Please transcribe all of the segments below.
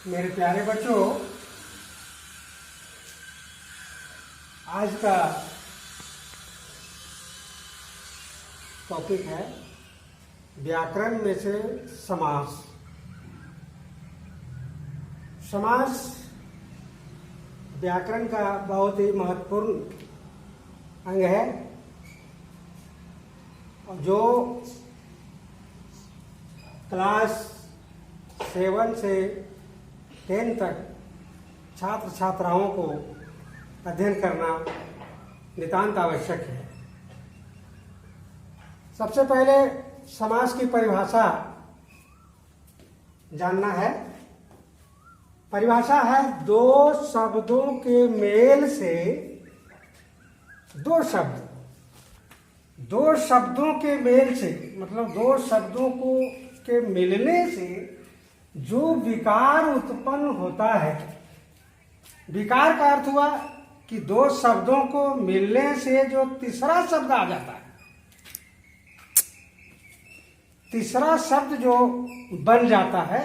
मेरे प्यारे बच्चों, आज का टॉपिक है व्याकरण में से समास। समास व्याकरण का बहुत ही महत्वपूर्ण अंग है जो क्लास 7 से 10 तक छात्र छात्राओं को अध्ययन करना नितांत आवश्यक है। सबसे पहले समास की परिभाषा जानना है। परिभाषा है दो शब्दों के मेल से दो शब्दों के मेल से मतलब दो शब्दों को के मिलने से जो विकार उत्पन्न होता है। विकार का अर्थ हुआ कि दो शब्दों को मिलने से जो तीसरा शब्द आ जाता है, तीसरा शब्द जो बन जाता है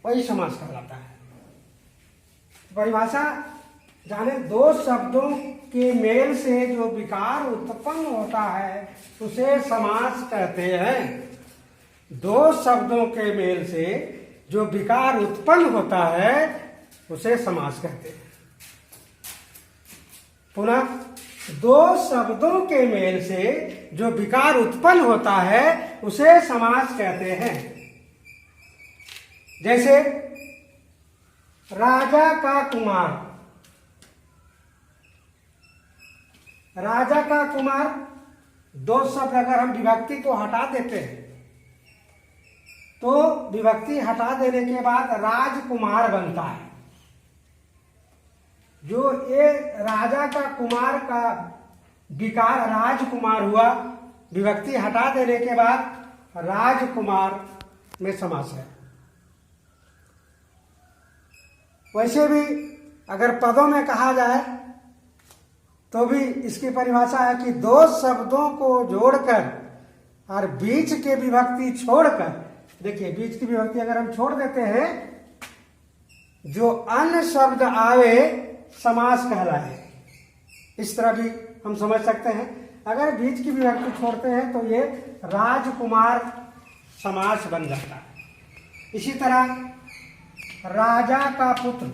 वही समास कहलाता है। परिभाषा जाने, दो शब्दों के मेल से जो विकार उत्पन्न होता है उसे समास कहते हैं। दो शब्दों के मेल से जो विकार उत्पन्न होता है उसे समास कहते हैं। पुनः, दो शब्दों के मेल से जो विकार उत्पन्न होता है उसे समास कहते हैं। जैसे राजा का कुमार। राजा का कुमार, दो शब्द अगर हम विभक्ति को हटा देते हैं तो विभक्ति हटा देने के बाद राजकुमार बनता है। जो ये राजा का कुमार का विकार राजकुमार हुआ, विभक्ति हटा देने के बाद राजकुमार में समास है। वैसे भी अगर पदों में कहा जाए तो भी इसकी परिभाषा है कि दो शब्दों को जोड़कर और बीच के विभक्ति छोड़कर, देखिए बीच की विभक्ति अगर हम छोड़ देते हैं, जो अन्य शब्द आवे समास कहलाए। इस तरह भी हम समझ सकते हैं। अगर बीच की विभक्ति छोड़ते हैं तो ये राजकुमार समास बन जाता है। इसी तरह राजा का पुत्र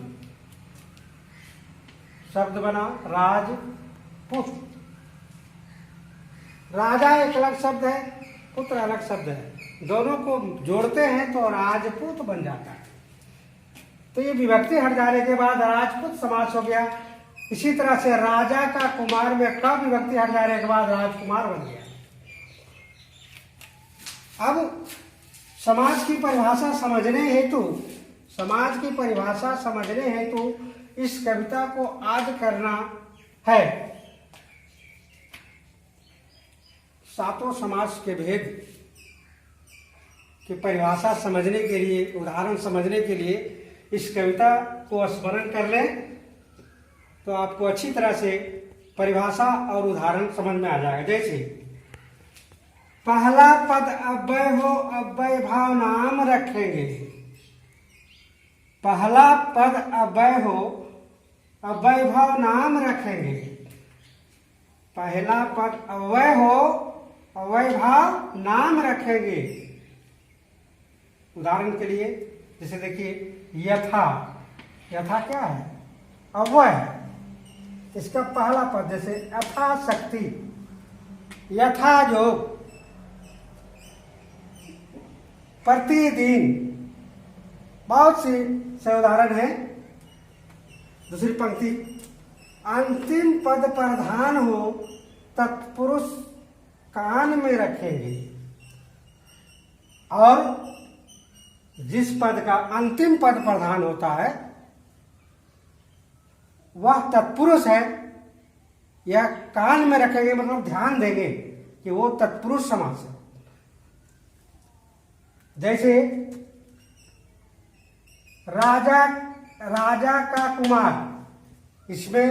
शब्द बना राजपुत्र। राजा एक अलग शब्द है, पुत्र अलग शब्द है, दोनों को जोड़ते हैं तो राजपूत बन जाता है। तो ये विभक्ति हट जाने के बाद राजपूत समास हो गया। इसी तरह से राजा का कुमार में क विभक्ति हट जाने के बाद राजकुमार बन गया। अब समाज की परिभाषा समझने हेतु इस कविता को याद करना है। सातों समास के भेद की परिभाषा समझने के लिए, उदाहरण समझने के लिए इस कविता को स्मरण कर लें तो आपको अच्छी तरह से परिभाषा और उदाहरण समझ में आ जाएगा। जैसे पहला पद अव्यय हो, अव्यय भाव नाम रखेंगे। पहला पद अव्यय हो, अव्यय भाव नाम रखेंगे। पहला पद अव्यय हो, अव्यय भाव नाम रखेंगे। उदाहरण के लिए जैसे देखिए यथा। यथा क्या है? अव्यय है। इसका पहला पद जैसे यथा शक्ति, यथा योग, प्रतिदिन, बहुत से उदाहरण हैं। दूसरी पंक्ति, अंतिम पद प्रधान हो तत्पुरुष कान में रखेंगे। और जिस पद का अंतिम पद प्रधान होता है वह तत्पुरुष है, यह कान में रखेंगे मतलब ध्यान देंगे कि वो तत्पुरुष समास है। जैसे राजा का कुमार, इसमें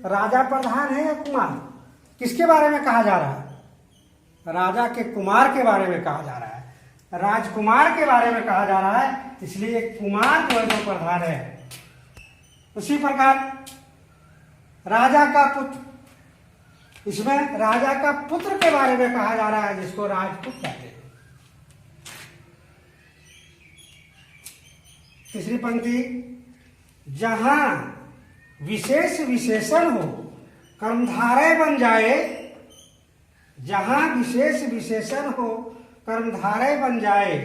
राजा प्रधान है या कुमार? किसके बारे में कहा जा रहा है? राजा के कुमार के बारे में कहा जा रहा है। राजकुमार के बारे में कहा जा रहा है, इसलिए कुमार जो है वो प्रधान है। उसी प्रकार राजा का पुत्र, इसमें राजा का पुत्र के बारे में कहा जा रहा है, जिसको राजपुत कहते हैं। तीसरी पंक्ति, जहां विशेष विशेषण हो कर्मधारय बन जाए, जहां विशेष विशेषण हो कर्मधारय बन जाए।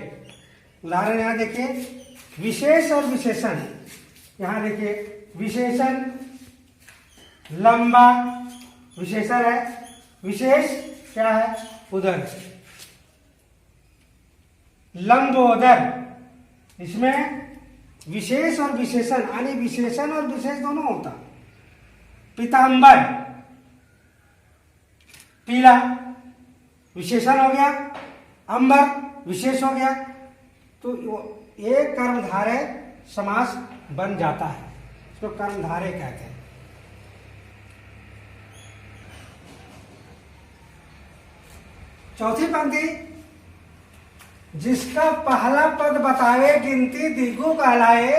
उदाहरण यहां देखिए, विशेष और विशेषण। यहां देखिए, विशेषण लंबा विशेषण है, विशेष क्या है? उदर, लंबोदर। इसमें विशेष और विशेषण, यानी विशेषण और विशेष दोनों होता। पीतांबर, पीला विशेषण हो गया, अंबर विशेष हो गया, तो एक कर्मधारय समास बन जाता है, इसको कर्मधारय कहते हैं। चौथी पंक्ति, जिसका पहला पद बतावे गिनती दिगु कहलाए,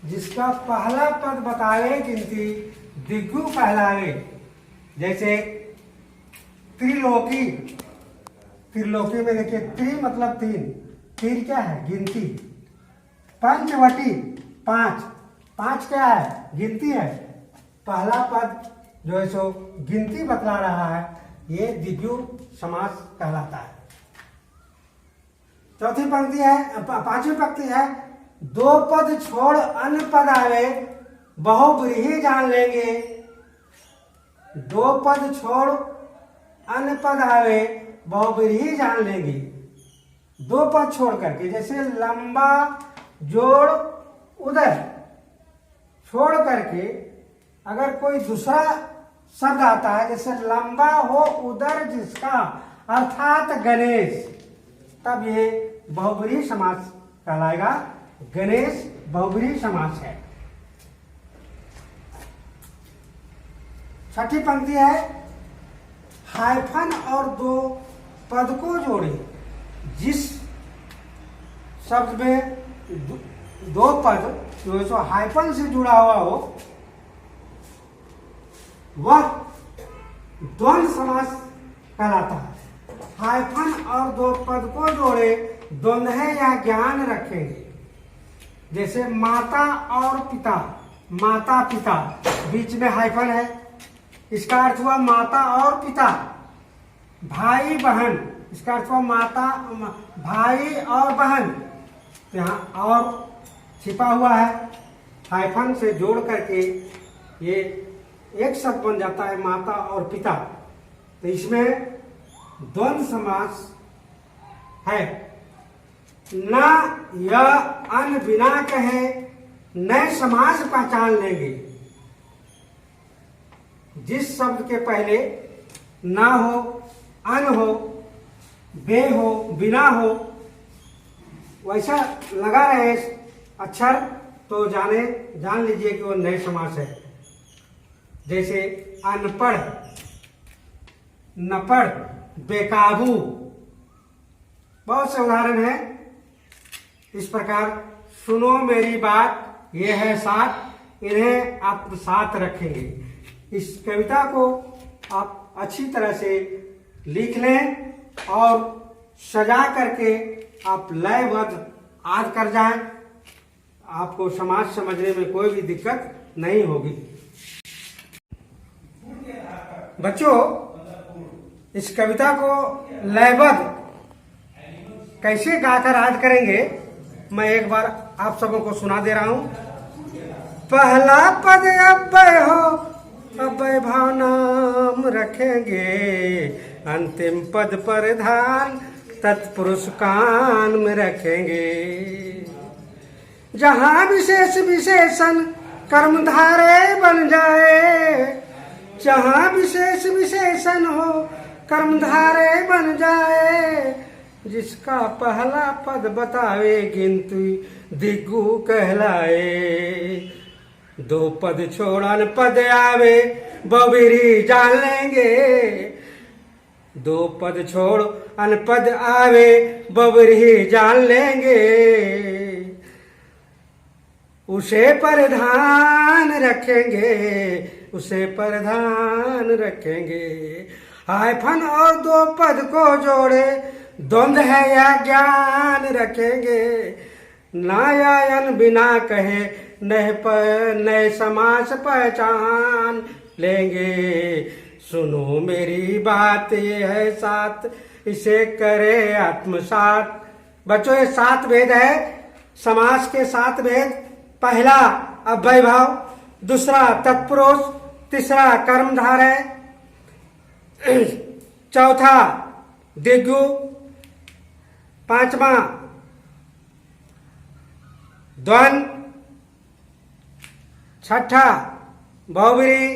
जिसका पहला पद बतावे गिनती दिगु कहलाए। जैसे त्रिलोकी, त्रिलोकी में देखिए, त्रि मतलब तीन, तीन क्या है? गिनती। पंचवटी, पांच, पांच क्या है? गिनती है। पहला पद जो है सो गिनती बतला रहा है, ये द्विगु समास कहलाता है। चौथी पंक्ति है, पांचवी पंक्ति है, दो पद छोड़ अन्य पद आवे बहुब्रीही जान लेंगे। दो पद छोड़ अन्य पद आवे बहुब्रीही जान लेंगे। दो पद छोड़ करके, जैसे लंबा जोड़ उदर छोड़ करके अगर कोई दूसरा शब्द आता है, जैसे लंबा हो उदर जिसका, अर्थात गणेश, तब ये बहुब्रीही समास कहलाएगा। गणेश बहुब्रीही समास है। छठी पंक्ति है, हाइफन और दो पद को जोड़े। जिस शब्द में दो पद जो है सो हाइफन से जुड़ा हुआ हो, वह द्वंद्व समास कहलाता है। हाइफन और दो पद को जोड़े द्वंद्व है या ज्ञान रखेंगे। जैसे माता और पिता, माता पिता, बीच में हाइफन है, इसका अर्थ हुआ माता और पिता। भाई बहन, इसका अर्थ हुआ माता, भाई और बहन। यहाँ और छिपा हुआ है, हाइफन से जोड़ करके ये एक शब्द बन जाता है, माता और पिता। तो इसमें द्वंद्व समास है। न यह अन बिना कहे नए समास पहचान लेंगे। जिस शब्द के पहले ना हो, अन हो, बे हो, बिना हो, वैसा लगा रहे अक्षर, तो जान लीजिए कि वो नए समास है। जैसे अनपढ़, नपढ़, बेकाबू, बहुत से उदाहरण है। इस प्रकार सुनो मेरी बात, ये है साथ, इन्हें आप साथ रखेंगे। इस कविता को आप अच्छी तरह से लिख लें और सजा करके आप लयबद्ध आदि कर जाएं, आपको समाज समझने में कोई भी दिक्कत नहीं होगी। बच्चों, इस कविता को लयबद्ध कैसे गाकर याद करेंगे, मैं एक बार आप सबों को सुना दे रहा हूं। पहला पद अव्यय हो, अव्यय भाव नाम रखेंगे। अंतिम पद पर ध्यान तत्पुरुष कान में रखेंगे। जहां विशेष विशेषण कर्मधारय बन जाए, जहां विशेष विशेषण हो कर्मधारय बन जाए। जिसका पहला पद बतावे गिनती दिगु कहलाए। दो पद छोड़न पद आवे बहुब्रीही जान लेंगे। दो पद छोड़ अनपद आवे बबर ही जान लेंगे, उसे प्रधान रखेंगे, उसे प्रधान रखेंगे। हायफन और दो पद को जोड़े द्वंद है या ज्ञान रखेंगे, नायायन बिना कहे नए समास पहचान लेंगे। सुनो मेरी बात ये है सात, इसे करे आत्मसात। बच्चों ये 7 भेद है समास के 7 भेद। पहला अव्यय भाव, दूसरा तत्पुरुष, तीसरा कर्मधारय, चौथा दिग्गु, पांचवा द्वंद, छठा बहुव्रीहि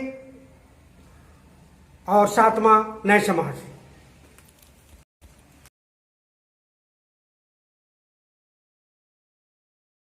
और 7वां नए समास।